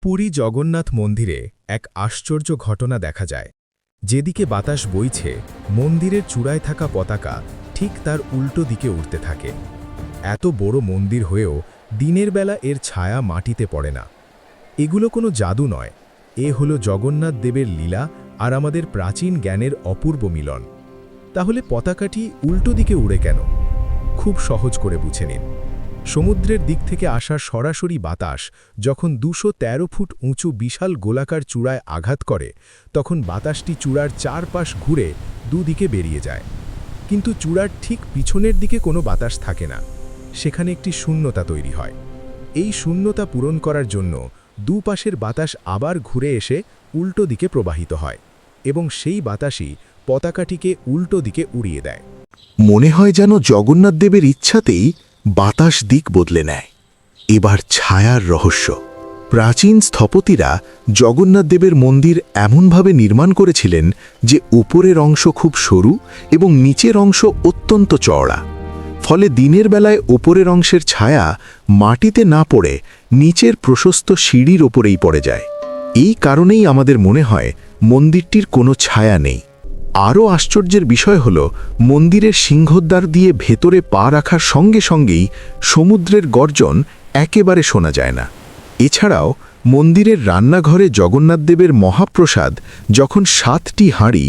পুরী জগন্নাথ মন্দিরে এক আশ্চর্য ঘটনা দেখা যায়। যেদিকে বাতাস বইছে, মন্দিরের চূড়ায় থাকা পতাকা ঠিক তার উল্টো দিকে উড়তে থাকে। এত বড় মন্দির হয়েও দিনের বেলা এর ছায়া মাটিতে পড়ে না। এগুলো কোনো জাদু নয়, এ হলো জগন্নাথ দেবের লীলা আর আমাদের প্রাচীন জ্ঞানের অপূর্ব মিলন। তাহলে পতাকাটি উল্টো দিকে উড়ে কেন? খুব সহজ করে বুঝে নিন। সমুদ্রের দিক থেকে আসা সরাসরি বাতাস যখন ২১৩ ফুট উঁচু বিশাল গোলাকার চূড়ায় আঘাত করে, তখন বাতাসটি চূড়ার চারপাশ ঘুরে দুদিকে বেরিয়ে যায়। কিন্তু চূড়ার ঠিক পিছনের দিকে কোনো বাতাস থাকে না, সেখানে একটি শূন্যতা তৈরি হয়। এই শূন্যতা পূরণ করার জন্য দুপাশের বাতাস আবার ঘুরে এসে উল্টো দিকে প্রবাহিত হয়, এবং সেই বাতাসই পতাকাটিকে উল্টো দিকে উড়িয়ে দেয়। মনে হয় যেন জগন্নাথ দেবের ইচ্ছাতেই বাতাস দিক বদলে নেয়। এবার ছায়ার রহস্য। প্রাচীন স্থপতিরা জগন্নাথ দেবের মন্দির এমনভাবে নির্মাণ করেছিলেন যে উপরের অংশ খুব সরু এবং নিচের অংশ অত্যন্ত চওড়া। ফলে দিনের বেলায় ওপরের অংশের ছায়া মাটিতে না পড়ে নিচের প্রশস্ত সিঁড়ির ওপরেই পড়ে যায়। এই কারণেই আমাদের মনে হয় মন্দিরটির কোনো ছায়া নেই। আরও আশ্চর্যের বিষয় হল, মন্দিরের সিংহদ্বার দিয়ে ভেতরে পা রাখার সঙ্গে সঙ্গেই সমুদ্রের গর্জন একেবারে শোনা যায় না। এছাড়াও মন্দিরের রান্নাঘরে জগন্নাথ দেবের মহাপ্রসাদ যখন ৭টি হাঁড়ি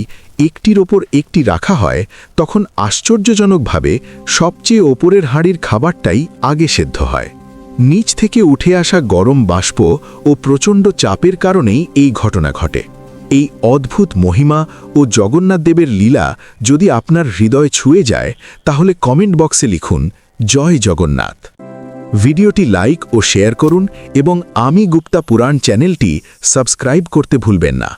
একটির ওপর একটি রাখা হয়, তখন আশ্চর্যজনকভাবে সবচেয়ে ওপরের হাঁড়ির খাবারটাই আগে সেদ্ধ হয়। নিচ থেকে উঠে আসা গরম বাষ্প ও প্রচণ্ড চাপের কারণেই এই ঘটনা ঘটে। এই অদ্ভুত মহিমা ও জগন্নাথ দেবের লীলা যদি আপনার হৃদয় ছুঁয়ে যায়, তাহলে কমেন্ট বক্সে লিখুন জয় জগন্নাথ। ভিডিওটি লাইক ও শেয়ার করুন এবং আমি গুপ্তা পুরাণ চ্যানেলটি সাবস্ক্রাইব করতে ভুলবেন না।